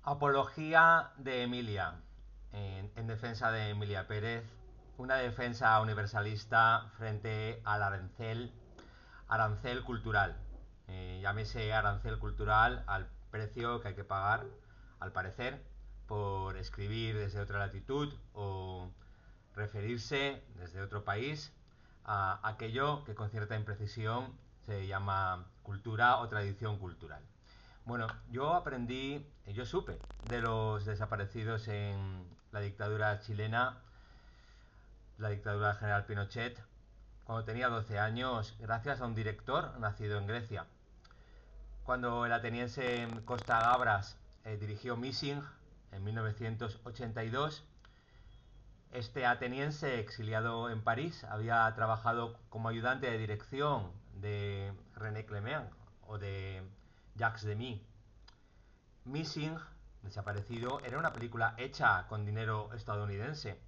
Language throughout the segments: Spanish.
Apología de Emilia, en defensa de Emilia Pérez, una defensa universalista frente al arancel cultural. Llámese arancel cultural al precio que hay que pagar, al parecer, por escribir desde otra latitud o referirse desde otro país a aquello que con cierta imprecisión se llama cultura o tradición cultural. Bueno, yo supe de los desaparecidos en la dictadura chilena, la dictadura del general Pinochet, cuando tenía 12 años, gracias a un director nacido en Grecia. Cuando el ateniense Costa Gabras dirigió Missing en 1982, este ateniense exiliado en París había trabajado como ayudante de dirección de René Clément o de Jacques Demy. Missing, desaparecido, era una película hecha con dinero estadounidense.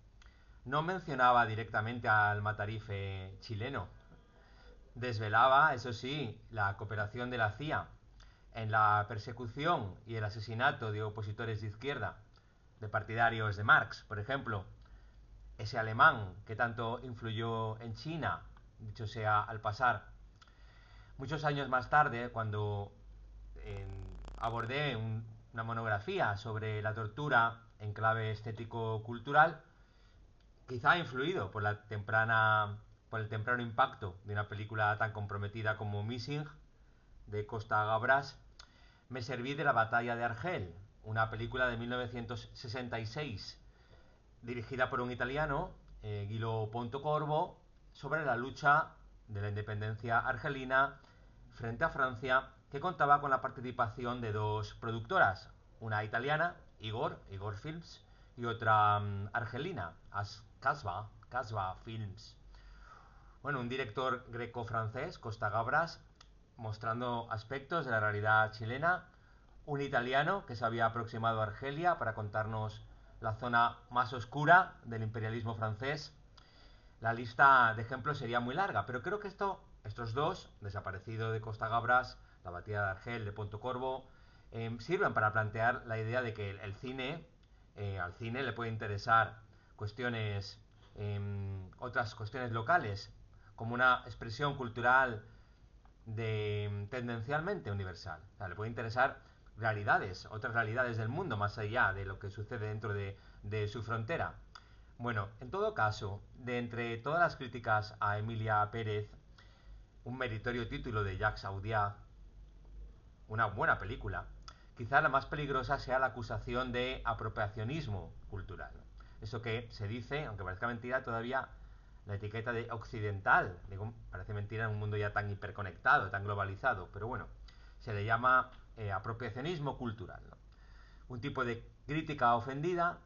No mencionaba directamente al matarife chileno. Desvelaba, eso sí, la cooperación de la CIA en la persecución y el asesinato de opositores de izquierda, de partidarios de Marx, por ejemplo. Ese alemán que tanto influyó en China, dicho sea al pasar. Muchos años más tarde, cuando abordé una monografía sobre la tortura en clave estético-cultural, quizá influido por el temprano impacto de una película tan comprometida como Missing, de Costa Gabras, me serví de La batalla de Argel, una película de 1966, dirigida por un italiano, Guilo Pontecorvo, sobre la lucha de la independencia argelina frente a Francia, que contaba con la participación de dos productoras, una italiana, Igor Films, y otra argelina, Kasbah Films. Bueno, un director greco-francés, Costa Gabras, mostrando aspectos de la realidad chilena, un italiano que se había aproximado a Argelia para contarnos la zona más oscura del imperialismo francés. La lista de ejemplos sería muy larga, pero creo que estos dos, desaparecido de Costa Gabras, la batida de Argel de Pontecorvo, sirven para plantear la idea de que al cine le puede interesar cuestiones, otras cuestiones locales, como una expresión cultural tendencialmente universal. O sea, le puede interesar otras realidades del mundo, más allá de lo que sucede dentro de su frontera. Bueno, en todo caso, de entre todas las críticas a Emilia Pérez, un meritorio título de Jacques Audiard, una buena película, quizá la más peligrosa sea la acusación de apropiacionismo cultural. Eso que se dice, aunque parezca mentira, todavía la etiqueta de occidental, digo, parece mentira en un mundo ya tan hiperconectado, tan globalizado, pero bueno, se le llama apropiacionismo cultural, ¿no? Un tipo de crítica ofendida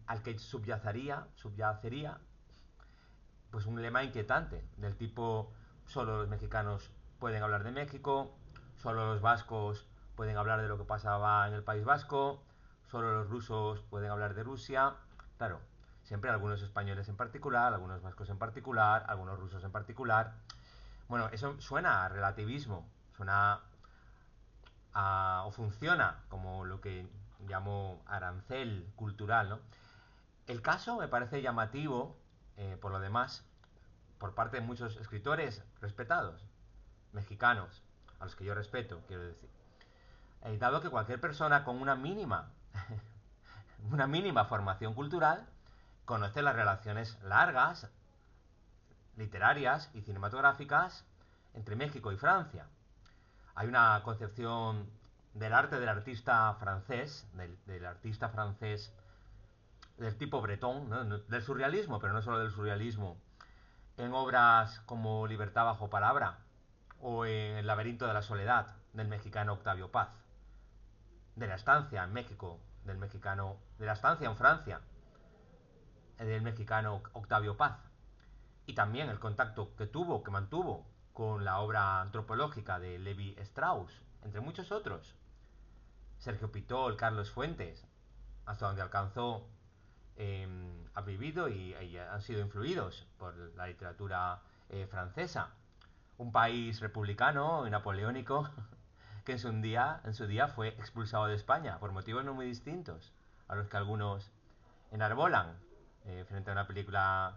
al que subyacería pues un lema inquietante del tipo solo los mexicanos pueden hablar de México, solo los vascos pueden hablar de lo que pasaba en el País Vasco, solo los rusos pueden hablar de Rusia. Claro, siempre algunos españoles en particular, algunos vascos en particular, algunos rusos en particular. Bueno, eso suena a relativismo, o funciona como lo que llamo arancel cultural, ¿no? El caso me parece llamativo, por lo demás, por parte de muchos escritores respetados, mexicanos, a los que yo respeto, quiero decir. Dado que cualquier persona con una mínima formación cultural conoce las relaciones largas, literarias y cinematográficas entre México y Francia. Hay una concepción del arte del artista francés del tipo bretón, ¿no? Del surrealismo, pero no solo del surrealismo, en obras como Libertad bajo palabra o en El laberinto de la soledad del mexicano Octavio Paz, de la estancia en México del mexicano, de la estancia en Francia del mexicano Octavio Paz, y también el contacto que mantuvo con la obra antropológica de Levi Strauss, entre muchos otros. Sergio Pitol, Carlos Fuentes, hasta donde alcanzó, han vivido y han sido influidos por la literatura francesa. Un país republicano y napoleónico que en su día fue expulsado de España por motivos no muy distintos a los que algunos enarbolan, frente a una película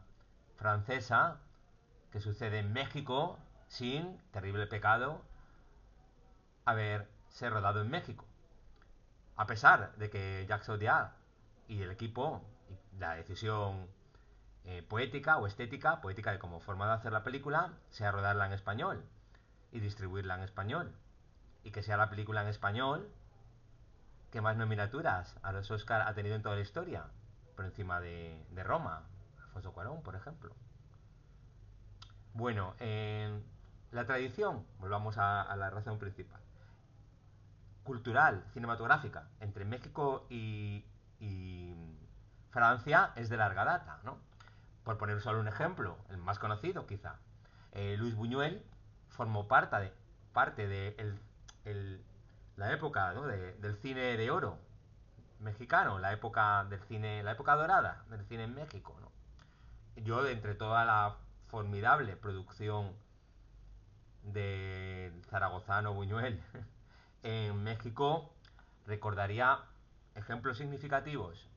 francesa que sucede en México sin, terrible pecado, haberse rodado en México. A pesar de que Jacques Audiard y el equipo, y la decisión poética o estética, poética de como forma de hacer la película, sea rodarla en español y distribuirla en español. Y que sea la película en español que más nominaturas a los Oscar ha tenido en toda la historia, por encima de Roma, Alfonso Cuarón, por ejemplo. Bueno, la tradición, volvamos a la razón principal, cultural, cinematográfica, entre México y Francia es de larga data, ¿no? Por poner solo un ejemplo, el más conocido quizá, Luis Buñuel formó parte de la época, ¿no?, del cine de oro mexicano, la época del cine, la época dorada del cine en México, ¿no? Yo, de entre toda la formidable producción de zaragozano Buñuel en México, recordaría ejemplos significativos.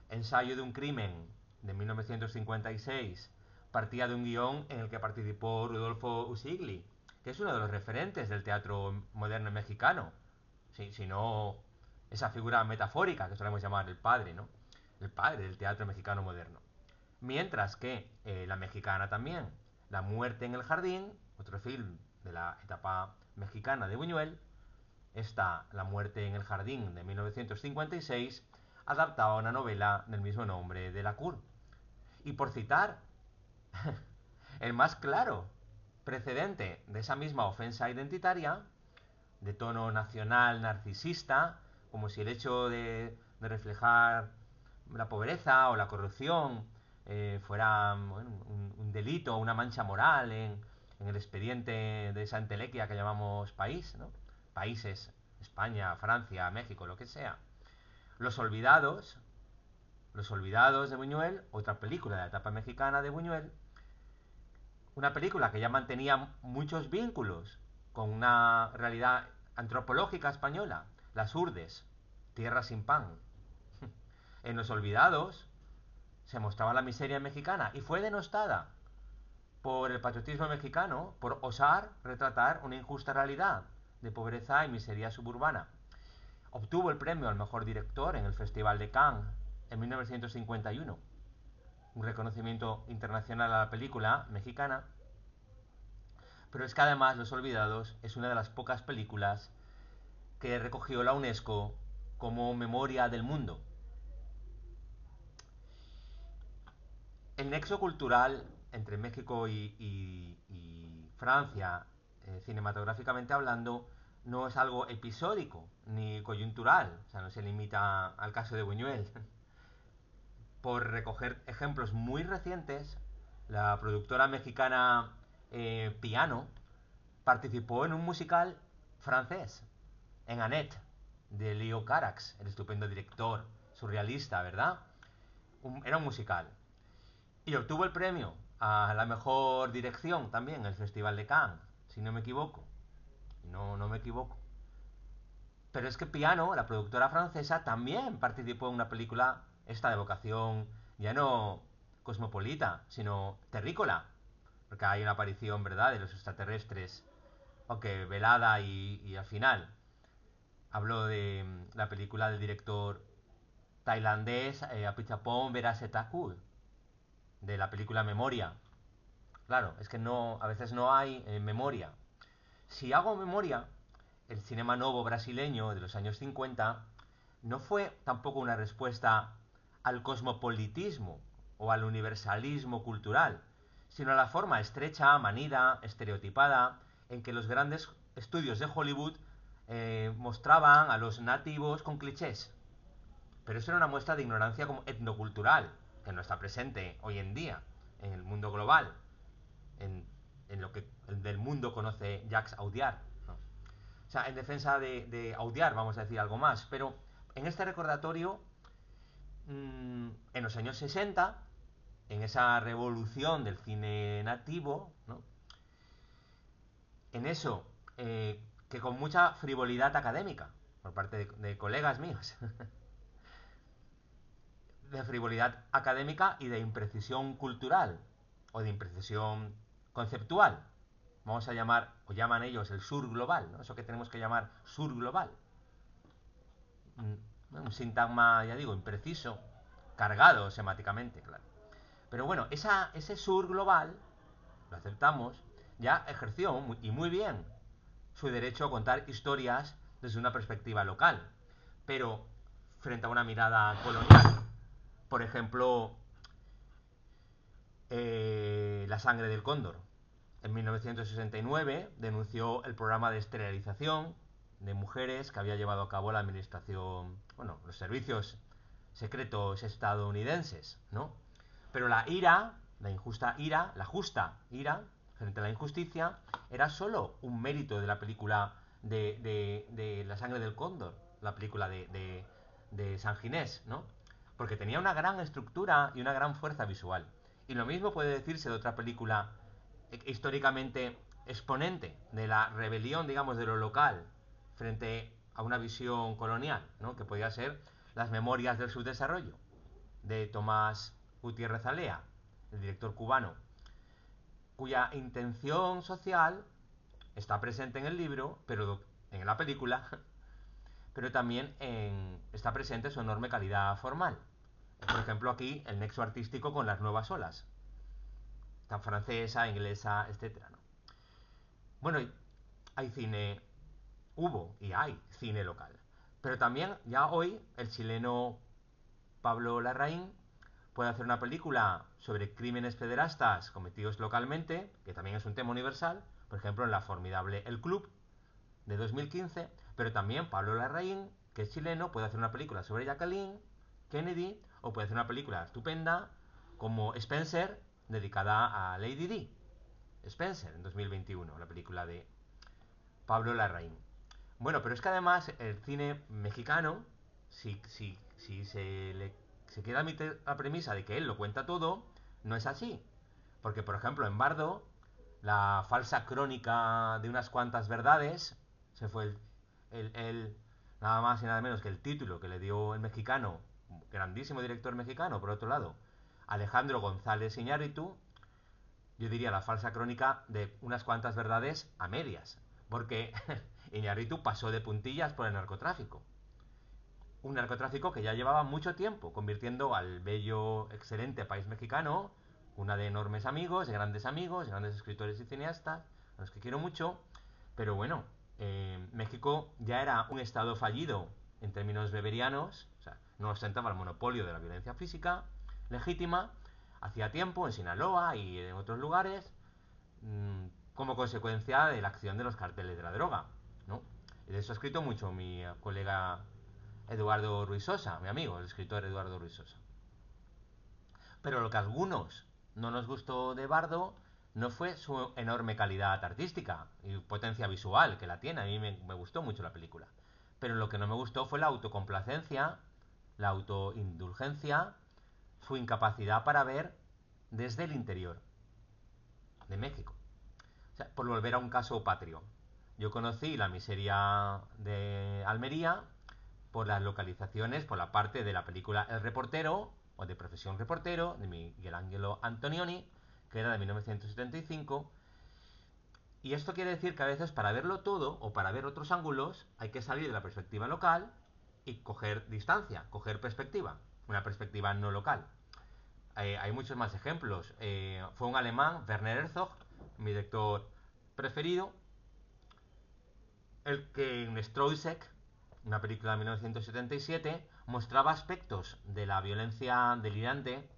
Ensayo de un crimen, de 1956, partía de un guión en el que participó Rudolfo Usigli, que es uno de los referentes del teatro moderno mexicano, si no esa figura metafórica que solemos llamar el padre, ¿no? El padre del teatro mexicano moderno. Mientras que la mexicana también, La muerte en el jardín, otro film de la etapa mexicana de Buñuel, está La muerte en el jardín de 1956, adaptaba a una novela del mismo nombre de Lacour. Y por citar el más claro precedente de esa misma ofensa identitaria, de tono nacional narcisista, como si el hecho de reflejar la pobreza o la corrupción fuera, bueno, un delito, una mancha moral en el expediente de esa entelequia que llamamos país, ¿no? Países, España, Francia, México, lo que sea. Los Olvidados, Los Olvidados de Buñuel, otra película de la etapa mexicana de Buñuel, una película que ya mantenía muchos vínculos con una realidad antropológica española, Las Urdes, Tierra sin pan. En Los Olvidados se mostraba la miseria mexicana y fue denostada por el patriotismo mexicano por osar retratar una injusta realidad de pobreza y miseria suburbana. Obtuvo el premio al mejor director en el Festival de Cannes en 1951, un reconocimiento internacional a la película mexicana. Pero es que además Los Olvidados es una de las pocas películas que recogió la UNESCO como memoria del mundo. El nexo cultural entre México y Francia, cinematográficamente hablando, no es algo episódico ni coyuntural, o sea, no se limita al caso de Buñuel. Por recoger ejemplos muy recientes, la productora mexicana Piano participó en un musical francés, en Annette, de Leo Carax, el estupendo director surrealista, ¿verdad? Era un musical. Y obtuvo el premio a la mejor dirección también en el Festival de Cannes, si no me equivoco. No me equivoco. Pero es que Piano, la productora francesa, también participó en una película, esta de vocación ya no cosmopolita, sino terrícola. Porque hay una aparición, ¿verdad?, de los extraterrestres, aunque velada y al final. Hablo de la película del director tailandés Apichatpong Veerasetthakul, de la película Memoria. Claro, es que no, a veces no hay memoria. Si hago memoria, el cinema novo brasileño de los años 50 no fue tampoco una respuesta al cosmopolitismo o al universalismo cultural, sino a la forma estrecha, manida, estereotipada, en que los grandes estudios de Hollywood mostraban a los nativos con clichés. Pero eso era una muestra de ignorancia como etnocultural, que no está presente hoy en día en el mundo global, en, en lo que el del mundo conoce Jacques Audiard, ¿no? O sea, en defensa de Audiard vamos a decir algo más, pero en este recordatorio, en los años 60, en esa revolución del cine nativo, ¿no?, en eso que con mucha frivolidad académica por parte de colegas míos, de frivolidad académica y de imprecisión cultural o de imprecisión conceptual. Vamos a llamar, o llaman ellos, el sur global, ¿no? Eso que tenemos que llamar sur global. Un sintagma, ya digo, impreciso, cargado semánticamente, claro. Pero bueno, ese sur global, lo aceptamos, ya ejerció, y muy bien, su derecho a contar historias desde una perspectiva local. Pero frente a una mirada colonial, por ejemplo, La sangre del cóndor. En 1969 denunció el programa de esterilización de mujeres que había llevado a cabo la administración, bueno, los servicios secretos estadounidenses, ¿no? Pero la ira, la injusta ira, la justa ira frente a la injusticia, era solo un mérito de la película de La sangre del cóndor, la película de San Ginés, ¿no? Porque tenía una gran estructura y una gran fuerza visual. Y lo mismo puede decirse de otra película históricamente exponente de la rebelión, digamos, de lo local frente a una visión colonial, ¿no? Que podía ser Las memorias del subdesarrollo, de Tomás Gutiérrez Alea, el director cubano, cuya intención social está presente en el libro, pero en la película, pero también está presente su enorme calidad formal. Por ejemplo, aquí el nexo artístico con las nuevas olas, tan francesa, inglesa, etcétera, ¿no? Bueno, hay cine, hubo y hay cine local. Pero también ya hoy el chileno Pablo Larraín puede hacer una película sobre crímenes pederastas cometidos localmente, que también es un tema universal, por ejemplo en la formidable El Club de 2015, pero también Pablo Larraín, que es chileno, puede hacer una película sobre Jacqueline Kennedy, o puede hacer una película estupenda como Spencer, dedicada a Lady Di. Spencer, en 2021, la película de Pablo Larraín. Bueno, pero es que además el cine mexicano, si se queda a la premisa de que él lo cuenta todo, no es así. Porque, por ejemplo, en Bardo, la falsa crónica de unas cuantas verdades, se fue nada más y nada menos que el título que le dio el mexicano, grandísimo director mexicano, por otro lado, Alejandro González Iñárritu, yo diría la falsa crónica de unas cuantas verdades a medias, porque Iñárritu pasó de puntillas por el narcotráfico. Un narcotráfico que ya llevaba mucho tiempo convirtiendo al bello, excelente país mexicano una de enormes amigos, grandes escritores y cineastas, a los que quiero mucho, pero bueno, México ya era un estado fallido en términos beberianos, o sea, no ostentaba el monopolio de la violencia física legítima, hacía tiempo en Sinaloa y en otros lugares, como consecuencia de la acción de los carteles de la droga, ¿no? Y de eso ha escrito mucho mi colega Eduardo Ruiz Sosa, mi amigo, el escritor Eduardo Ruiz Sosa. Pero lo que a algunos no nos gustó de Bardo no fue su enorme calidad artística y potencia visual, que la tiene, a mí me gustó mucho la película. Pero lo que no me gustó fue la autocomplacencia, la autoindulgencia, su incapacidad para ver desde el interior de México. O sea, por volver a un caso patrio. Yo conocí la miseria de Almería por las localizaciones, por la parte de la película El Reportero, o de Profesión Reportero, de Miguel Ángelo Antonioni, que era de 1975. Y esto quiere decir que a veces para verlo todo, o para ver otros ángulos, hay que salir de la perspectiva local y coger distancia, coger perspectiva, una perspectiva no local. Hay muchos más ejemplos. Fue un alemán, Werner Herzog, mi director preferido, el que en Stroysek, una película de 1977, mostraba aspectos de la violencia delirante,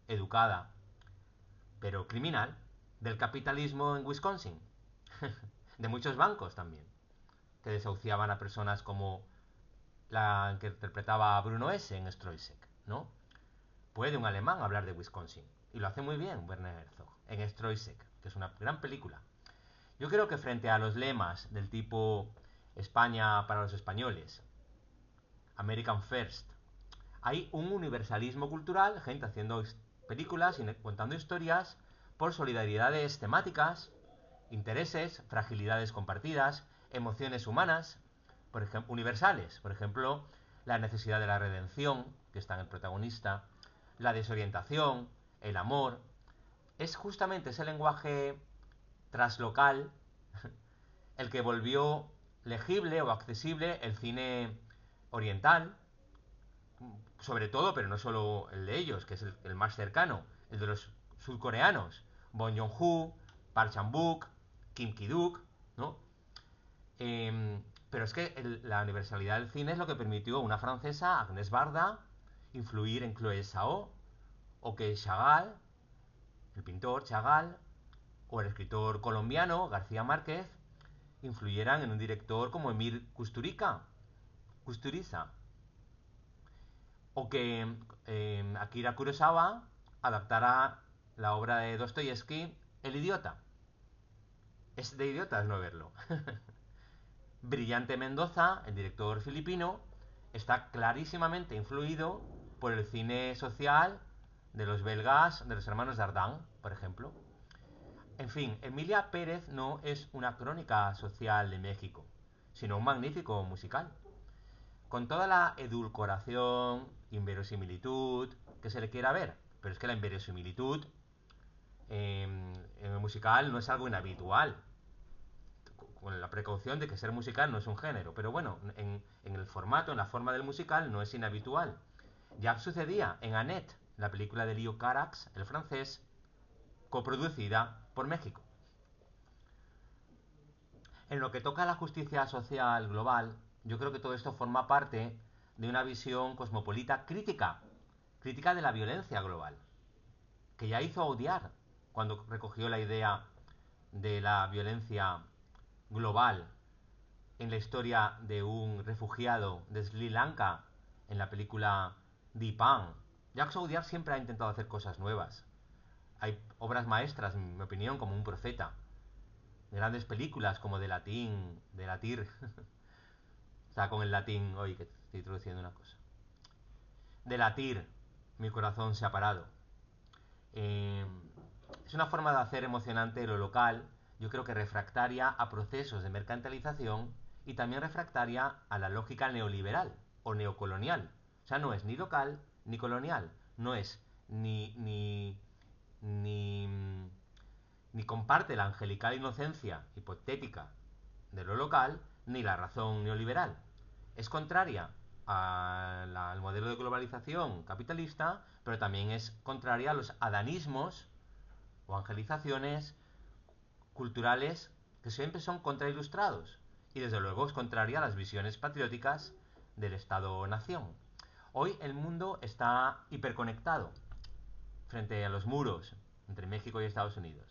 educada, pero criminal, del capitalismo en Wisconsin, de muchos bancos también, que desahuciaban a personas como la que interpretaba a Bruno S. en Stroysek, ¿no? Puede un alemán hablar de Wisconsin, y lo hace muy bien Werner Herzog, en Stroysek, que es una gran película. Yo creo que frente a los lemas del tipo España para los españoles, American First, hay un universalismo cultural, películas y contando historias por solidaridades temáticas intereses, fragilidades compartidas, emociones humanas, por ejemplo, universales, por ejemplo, la necesidad de la redención, que está en el protagonista, la desorientación, el amor. Es justamente ese lenguaje translocal el que volvió legible o accesible el cine oriental, sobre todo, pero no solo el de ellos, que es el más cercano, el de los surcoreanos, Bong Joon-ho, Park Chan-wook, Kim Ki-duk, ¿no? Pero es que la universalidad del cine es lo que permitió a una francesa, Agnès Varda, influir en Chloé Zhao, o que Chagall, el pintor Chagall, o el escritor colombiano García Márquez, influyeran en un director como Emir Kusturiza, o que Akira Kurosawa adaptara la obra de Dostoyevsky, El idiota. Es de idiotas no verlo. Brillante Mendoza, el director filipino, está clarísimamente influido por el cine social de los belgas, de los hermanos Dardenne, por ejemplo. En fin, Emilia Pérez no es una crónica social de México, sino un magnífico musical. Con toda la edulcoración, inverosimilitud que se le quiera ver, pero es que la inverosimilitud en el musical no es algo inhabitual, con la precaución de que ser musical no es un género, pero bueno, en el formato, en la forma del musical no es inhabitual. Ya sucedía en Annette, la película de Leo Carax, el francés, coproducida por México. En lo que toca a la justicia social global, yo creo que todo esto forma parte de una visión cosmopolita crítica, crítica de la violencia global, que ya hizo odiar cuando recogió la idea de la violencia global en la historia de un refugiado de Sri Lanka en la película Deepan. Jacques Audiard siempre ha intentado hacer cosas nuevas. Hay obras maestras, en mi opinión, como Un profeta. Grandes películas como De Latín, De Latir. Está con el latín hoy que estoy traduciendo una cosa. De Latir, Mi corazón se ha parado. Eh, es una forma de hacer emocionante lo local, yo creo que refractaria a procesos de mercantilización y también refractaria a la lógica neoliberal o neocolonial. O sea, no es ni local ni colonial, no es ni, ni comparte la angelical inocencia hipotética de lo local, ni la razón neoliberal. Es contraria al modelo de globalización capitalista, pero también es contraria a los adanismos o angelizaciones culturales que siempre son contrailustrados. Y desde luego es contraria a las visiones patrióticas del Estado-nación. Hoy el mundo está hiperconectado frente a los muros entre México y Estados Unidos,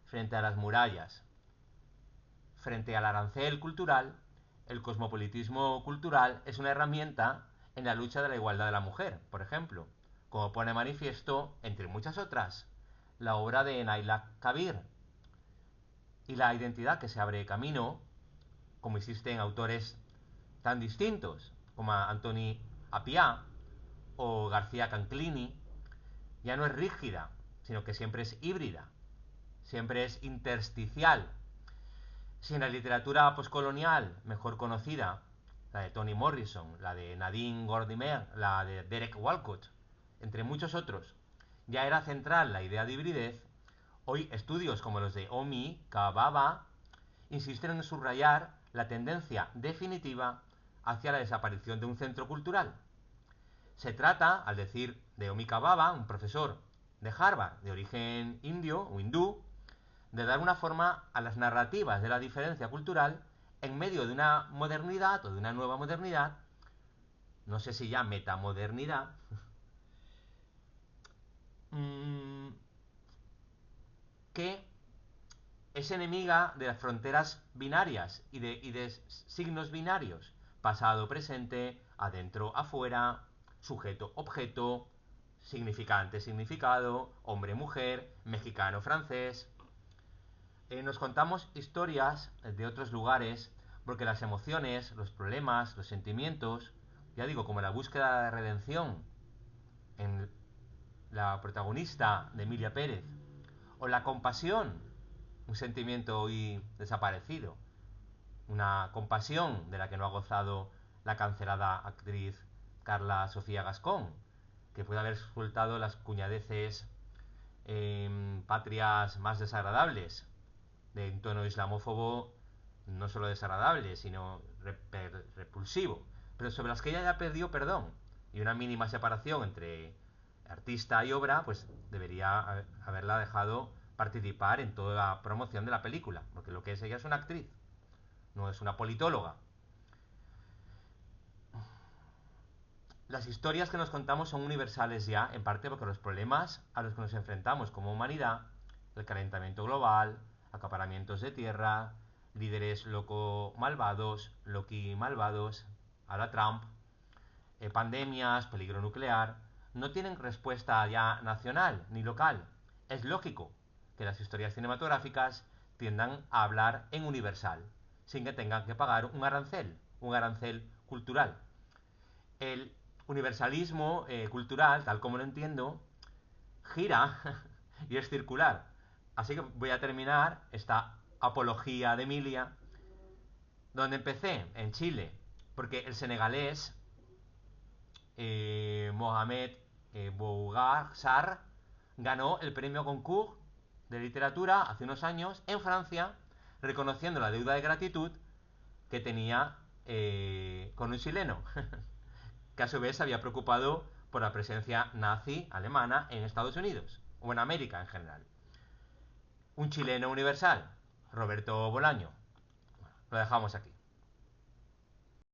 frente a las murallas, frente al arancel cultural. El cosmopolitismo cultural es una herramienta en la lucha de la igualdad de la mujer, por ejemplo, como pone manifiesto, entre muchas otras, la obra de Naila Kabir y la identidad que se abre camino, como existen autores tan distintos como Antoni Appiah o García Canclini, ya no es rígida, sino que siempre es híbrida, siempre es intersticial. Si en la literatura postcolonial mejor conocida, la de Toni Morrison, la de Nadine Gordimer, la de Derek Walcott, entre muchos otros, ya era central la idea de hibridez, hoy estudios como los de Homi Kababa insisten en subrayar la tendencia definitiva hacia la desaparición de un centro cultural. Se trata, al decir de Homi Kababa, un profesor de Harvard de origen indio o hindú, de dar una forma a las narrativas de la diferencia cultural en medio de una modernidad o de una nueva modernidad, no sé si ya metamodernidad, que es enemiga de las fronteras binarias y de signos binarios, pasado, presente, adentro, afuera, sujeto, objeto, significante, significado, hombre, mujer, mexicano, francés. Nos contamos historias de otros lugares porque las emociones, los problemas, los sentimientos, ya digo, como la búsqueda de redención en la protagonista de Emilia Pérez, o la compasión un sentimiento hoy desaparecido, una compasión de la que no ha gozado la cancelada actriz Carla Sofía Gascón, que puede haber soltado las cuñadeces patrias más desagradables, de un tono islamófobo no solo desagradable, sino repulsivo, pero sobre las que ella ya perdió perdón. Y una mínima separación entre artista y obra, pues debería haberla dejado participar en toda la promoción de la película, porque lo que es ella es una actriz, no es una politóloga. Las historias que nos contamos son universales ya, en parte porque los problemas a los que nos enfrentamos como humanidad, el calentamiento global, acaparamientos de tierra, líderes loco malvados, Loki malvados, a la Trump, pandemias, peligro nuclear, no tienen respuesta ya nacional ni local. Es lógico que las historias cinematográficas tiendan a hablar en universal, sin que tengan que pagar un arancel cultural. El universalismo cultural, tal como lo entiendo, gira y es circular. Así que voy a terminar esta apología de Emilia donde empecé, en Chile, porque el senegalés Mohamed Bougarsar ganó el premio Goncourt de literatura hace unos años en Francia, reconociendo la deuda de gratitud que tenía con un chileno, que a su vez se había preocupado por la presencia nazi alemana en Estados Unidos, o en América en general. Un chileno universal, Roberto Bolaño. Lo dejamos aquí.